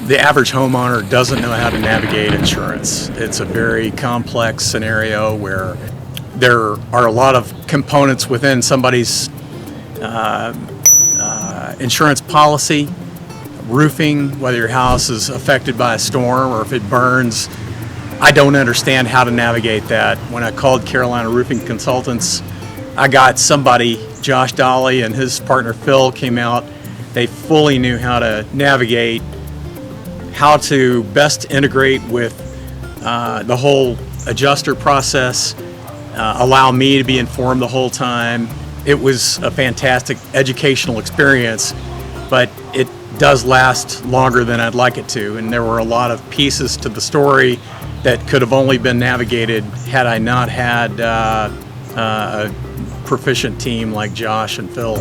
The average homeowner doesn't know how to navigate insurance. It's a very complex scenario where there are a lot of components within somebody's insurance policy. Roofing, whether your house is affected by a storm or if it burns, I don't understand how to navigate that. When I called Carolina Roofing Consultants, I got somebody, Josh Dolly and his partner Phil came out. They fully knew how to navigate, how to best integrate with the whole adjuster process, allow me to be informed the whole time. It was a fantastic educational experience, but it does last longer than I'd like it to, and there were a lot of pieces to the story that could have only been navigated had I not had a proficient team like Josh and Phil.